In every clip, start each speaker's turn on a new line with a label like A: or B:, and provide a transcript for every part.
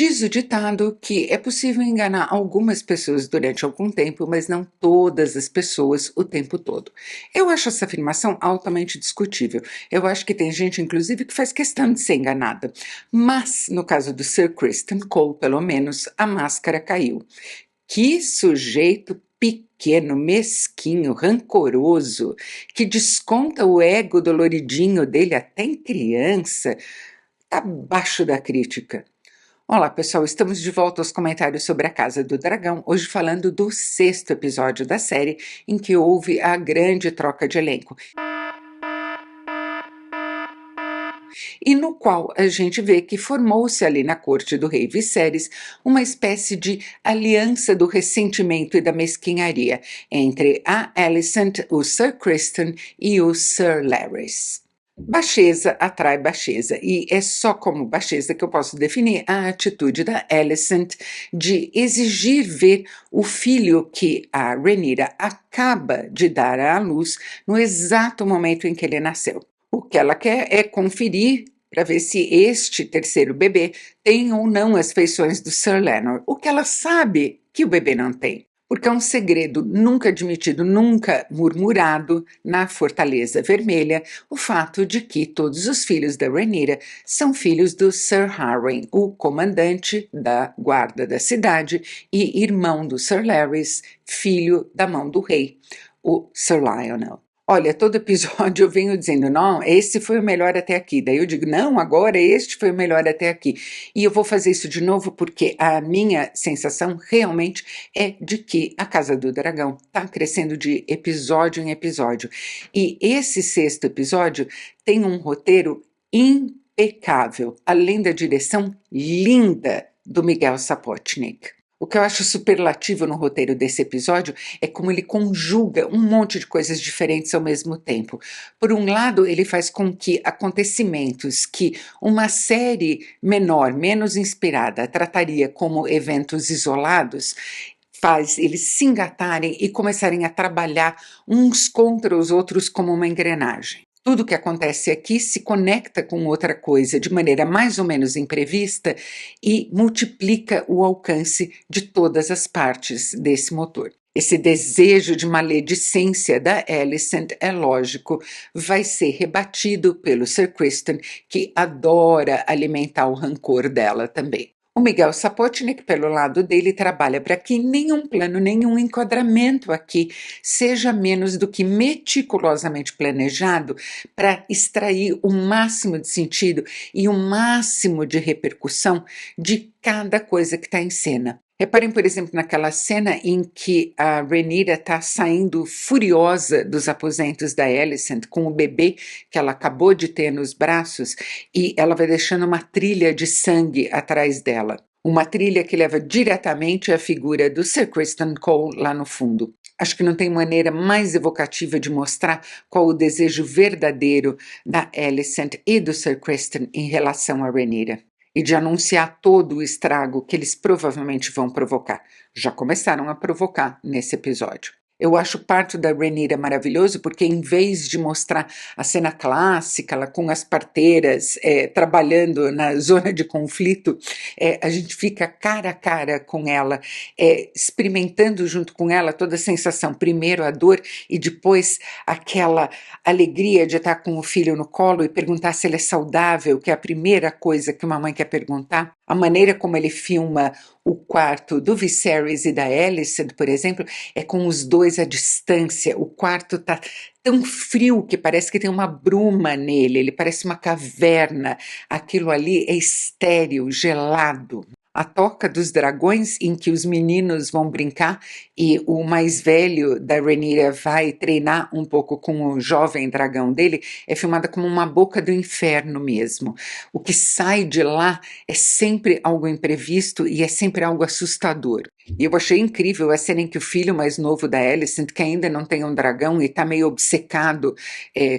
A: Diz o ditado que é possível enganar algumas pessoas durante algum tempo, mas não todas as pessoas o tempo todo. Eu acho essa afirmação altamente discutível. Eu acho que tem gente, inclusive, que faz questão de ser enganada. Mas, no caso do Sir Kristen Cole, pelo menos, a máscara caiu. Que sujeito pequeno, mesquinho, rancoroso, que desconta o ego doloridinho dele até em criança, tá abaixo da crítica. Olá pessoal, estamos de volta aos comentários sobre a Casa do Dragão, hoje falando do 6º episódio da série, em que houve a grande troca de elenco. E no qual a gente vê que formou-se ali na corte do rei Viserys uma espécie de aliança do ressentimento e da mesquinharia entre a Alicent, o Sir Kristen e o Sir Larys. Baixeza atrai baixeza, e é só como baixeza que eu posso definir a atitude da Alicent de exigir ver o filho que a Rhaenyra acaba de dar à luz no exato momento em que ele nasceu. O que ela quer é conferir para ver se este terceiro bebê tem ou não as feições do Sir Lenor, o que ela sabe que o bebê não tem. Porque é um segredo nunca admitido, nunca murmurado na Fortaleza Vermelha, o fato de que todos os filhos da Rhaenyra são filhos do Sir Harwin, o comandante da guarda da cidade e irmão do Sir Larys, filho da mão do rei, o Sir Lionel. Olha, todo episódio eu venho dizendo, não, esse foi o melhor até aqui. Daí eu digo, não, agora este foi o melhor até aqui. E eu vou fazer isso de novo porque a minha sensação realmente é de que a Casa do Dragão está crescendo de episódio em episódio. E esse 6º episódio tem um roteiro impecável, além da direção linda do Miguel Sapochnik. O que eu acho superlativo no roteiro desse episódio é como ele conjuga um monte de coisas diferentes ao mesmo tempo. Por um lado, ele faz com que acontecimentos que uma série menor, menos inspirada, trataria como eventos isolados, faz eles se engatarem e começarem a trabalhar uns contra os outros como uma engrenagem. Tudo que acontece aqui se conecta com outra coisa de maneira mais ou menos imprevista e multiplica o alcance de todas as partes desse motor. Esse desejo de maledicência da Alicent, é lógico, vai ser rebatido pelo Sir Kristen, que adora alimentar o rancor dela também. O Miguel Sapochnik, pelo lado dele, trabalha para que nenhum plano, nenhum enquadramento aqui seja menos do que meticulosamente planejado para extrair o máximo de sentido e o máximo de repercussão de cada coisa que está em cena. Reparem, por exemplo, naquela cena em que a Rhaenyra está saindo furiosa dos aposentos da Alicent com o bebê que ela acabou de ter nos braços e ela vai deixando uma trilha de sangue atrás dela. Uma trilha que leva diretamente à figura do Sir Kristen Cole lá no fundo. Acho que não tem maneira mais evocativa de mostrar qual o desejo verdadeiro da Alicent e do Sir Kristen em relação a Rhaenyra. E de anunciar todo o estrago que eles provavelmente vão provocar. Já começaram a provocar nesse episódio. Eu acho o parto da Rhaenyra maravilhoso porque em vez de mostrar a cena clássica, ela com as parteiras trabalhando na zona de conflito, a gente fica cara a cara com ela, experimentando junto com ela toda a sensação, primeiro a dor e depois aquela alegria de estar com o filho no colo e perguntar se ele é saudável, que é a primeira coisa que uma mãe quer perguntar. A maneira como ele filma o quarto do Viserys e da Alicent, por exemplo, é com os dois à distância. O quarto está tão frio que parece que tem uma bruma nele, ele parece uma caverna. Aquilo ali é estéril, gelado. A Toca dos Dragões, em que os meninos vão brincar e o mais velho da Rhaenyra vai treinar um pouco com o jovem dragão dele, é filmada como uma boca do inferno mesmo. O que sai de lá é sempre algo imprevisto e é sempre algo assustador. E eu achei incrível a cena em que o filho mais novo da Alicent, que ainda não tem um dragão e está meio obcecado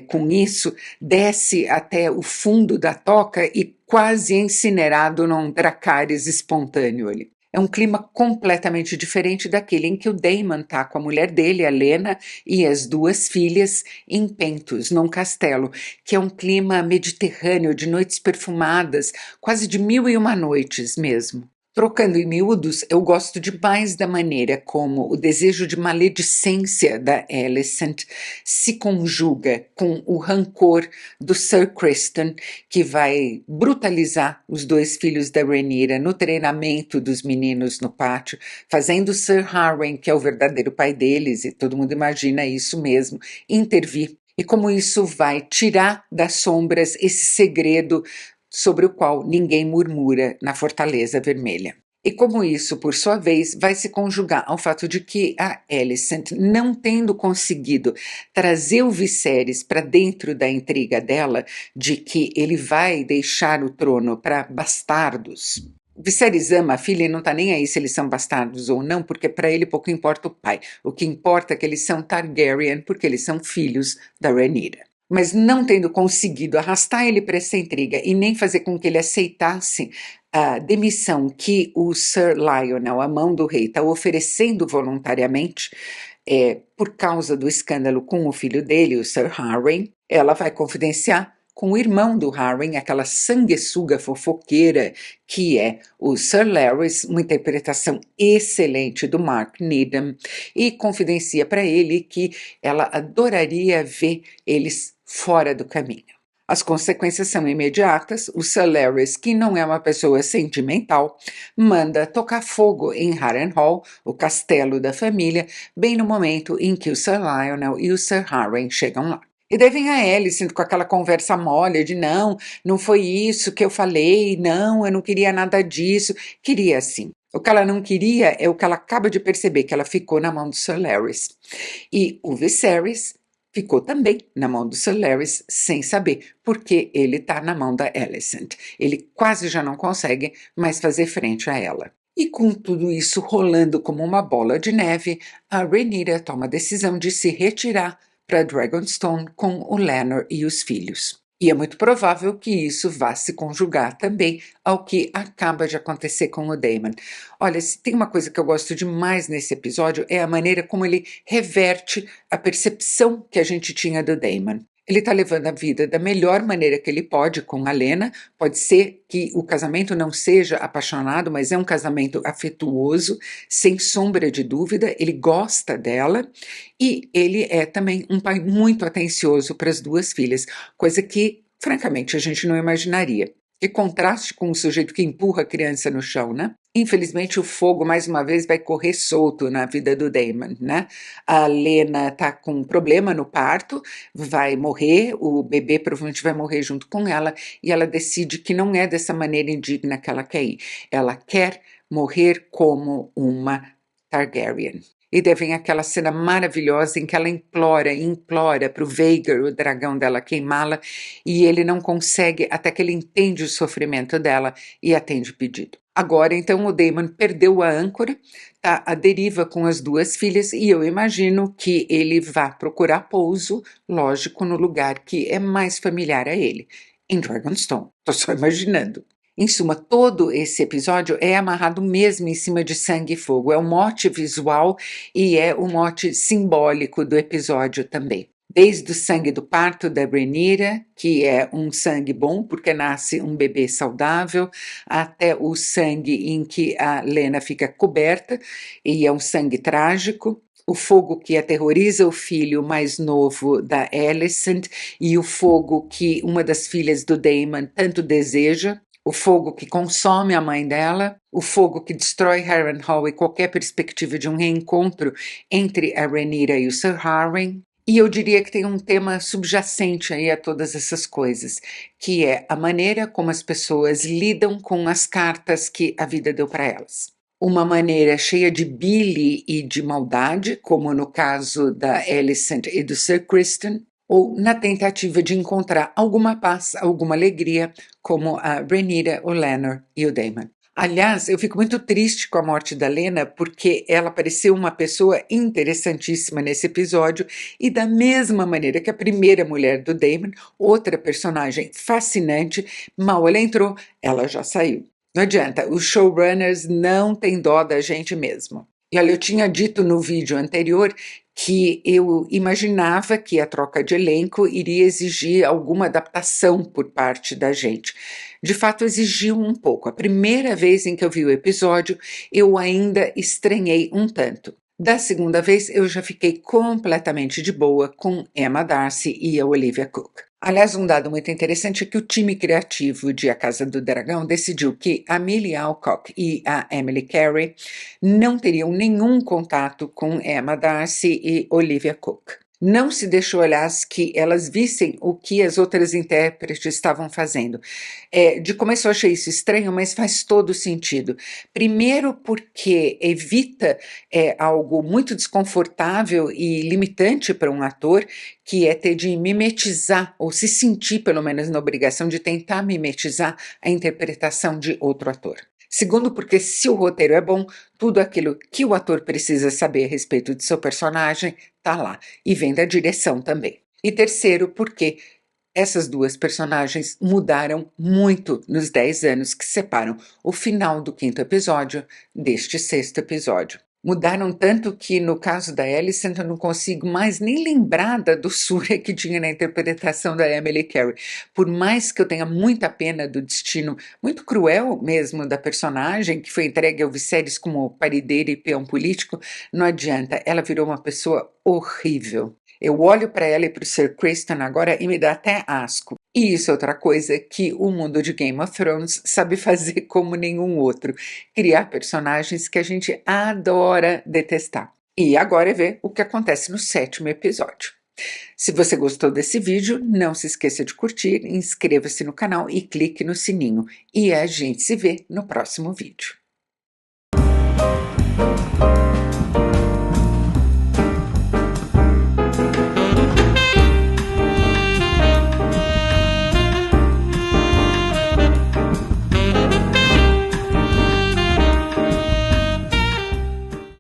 A: com isso, desce até o fundo da toca e quase incinerado num Dracarys espontâneo ali. É um clima completamente diferente daquele em que o Daemon está com a mulher dele, a Lena, e as duas filhas em Pentos, num castelo, que é um clima mediterrâneo, de noites perfumadas, quase de 1001 noites mesmo. Trocando em miúdos, eu gosto demais da maneira como o desejo de maledicência da Alicent se conjuga com o rancor do Sir Criston, que vai brutalizar os dois filhos da Rhaenyra no treinamento dos meninos no pátio, fazendo o Sir Harwin, que é o verdadeiro pai deles, e todo mundo imagina isso mesmo, intervir. E como isso vai tirar das sombras esse segredo sobre o qual ninguém murmura na Fortaleza Vermelha. E como isso, por sua vez, vai se conjugar ao fato de que a Alicent, não tendo conseguido trazer o Viserys para dentro da intriga dela, de que ele vai deixar o trono para bastardos. O Viserys ama a filha e não está nem aí se eles são bastardos ou não, porque para ele pouco importa o pai. O que importa é que eles são Targaryen, porque eles são filhos da Rhaenyra. Mas não tendo conseguido arrastar ele para essa intriga e nem fazer com que ele aceitasse a demissão que o Sir Lionel, a mão do rei, está oferecendo voluntariamente, por causa do escândalo com o filho dele, o Sir Harwin, ela vai confidenciar com o irmão do Harwin, aquela sanguessuga fofoqueira que é o Sir Larys, uma interpretação excelente do Mark Needham, e confidencia para ele que ela adoraria ver eles fora do caminho. As consequências são imediatas. O Sir Larys, que não é uma pessoa sentimental, manda tocar fogo em Harrenhal, o castelo da família, bem no momento em que o Sir Lionel e o Sir Harwin chegam lá. E daí vem a Alicent com aquela conversa mole de não foi isso que eu falei, não, eu não queria nada disso. Queria sim. O que ela não queria é o que ela acaba de perceber, que ela ficou na mão do Sir Larys. E o Viserys ficou também na mão do Sir Larys sem saber, porque ele está na mão da Alicent. Ele quase já não consegue mais fazer frente a ela. E com tudo isso rolando como uma bola de neve, a Rhaenyra toma a decisão de se retirar para Dragonstone com o Laenor e os filhos. E é muito provável que isso vá se conjugar também ao que acaba de acontecer com o Daemon. Olha, se tem uma coisa que eu gosto demais nesse episódio é a maneira como ele reverte a percepção que a gente tinha do Daemon. Ele está levando a vida da melhor maneira que ele pode com a Lena. Pode ser que o casamento não seja apaixonado, mas é um casamento afetuoso, sem sombra de dúvida. Ele gosta dela e ele é também um pai muito atencioso para as duas filhas, coisa que, francamente, a gente não imaginaria. Que contraste com um sujeito que empurra a criança no chão, né? Infelizmente, o fogo, mais uma vez, vai correr solto na vida do Daemon, né? A Lena tá com um problema no parto, vai morrer, o bebê provavelmente vai morrer junto com ela, e ela decide que não é dessa maneira indigna que ela quer ir. Ela quer morrer como uma Targaryen. E daí vem aquela cena maravilhosa em que ela implora para o Vhagar, o dragão dela, queimá-la, e ele não consegue até que ele entende o sofrimento dela e atende o pedido. Agora, então, o Daemon perdeu a âncora, está à deriva com as duas filhas, e eu imagino que ele vá procurar pouso, lógico, no lugar que é mais familiar a ele, em Dragonstone. Estou só imaginando. Em suma, todo esse episódio é amarrado mesmo em cima de sangue e fogo. É o mote visual e é o mote simbólico do episódio também. Desde o sangue do parto da Rhaenyra, que é um sangue bom porque nasce um bebê saudável, até o sangue em que a Lena fica coberta e é um sangue trágico. O fogo que aterroriza o filho mais novo da Alicent e o fogo que uma das filhas do Daemon tanto deseja. O fogo que consome a mãe dela, o fogo que destrói Harrenhal e qualquer perspectiva de um reencontro entre a Rhaenyra e o Sir Harwin. E eu diria que tem um tema subjacente aí a todas essas coisas, que é a maneira como as pessoas lidam com as cartas que a vida deu para elas. Uma maneira cheia de bile e de maldade, como no caso da Alicent e do Sir Criston, ou na tentativa de encontrar alguma paz, alguma alegria, como a Rhaenyra, o Laenor e o Daemon. Aliás, eu fico muito triste com a morte da Lena, porque ela pareceu uma pessoa interessantíssima nesse episódio, e da mesma maneira que a primeira mulher do Daemon, outra personagem fascinante, mal ela entrou, ela já saiu. Não adianta, os showrunners não têm dó da gente mesmo. E olha, eu tinha dito no vídeo anterior que eu imaginava que a troca de elenco iria exigir alguma adaptação por parte da gente. De fato, exigiu um pouco. A primeira vez em que eu vi o episódio, eu ainda estranhei um tanto. Da segunda vez, eu já fiquei completamente de boa com Emma Darcy e a Olivia Cooke. Aliás, um dado muito interessante é que o time criativo de A Casa do Dragão decidiu que a Millie Alcock e a Emily Carey não teriam nenhum contato com Emma Darcy e Olivia Cooke. Não se deixou, aliás, que elas vissem o que as outras intérpretes estavam fazendo. De começo eu achei isso estranho, mas faz todo sentido. Primeiro porque evita algo muito desconfortável e limitante para um ator, que é ter de mimetizar, ou se sentir pelo menos na obrigação de tentar mimetizar a interpretação de outro ator. Segundo, porque se o roteiro é bom, tudo aquilo que o ator precisa saber a respeito de seu personagem está lá, e vem da direção também. E terceiro, porque essas duas personagens mudaram muito nos 10 anos que separam o final do 5º episódio deste 6º episódio. Mudaram tanto que, no caso da Alicent, eu não consigo mais nem lembrar da doçura que tinha na interpretação da Emily Carey. Por mais que eu tenha muita pena do destino, muito cruel mesmo, da personagem, que foi entregue ao Viserys como parideira e peão político, não adianta, ela virou uma pessoa horrível. Eu olho para ela e para o Sir Criston agora e me dá até asco. E isso é outra coisa que o mundo de Game of Thrones sabe fazer como nenhum outro: criar personagens que a gente adora detestar. E agora é ver o que acontece no 7º episódio. Se você gostou desse vídeo, não se esqueça de curtir, inscreva-se no canal e clique no sininho. E a gente se vê no próximo vídeo.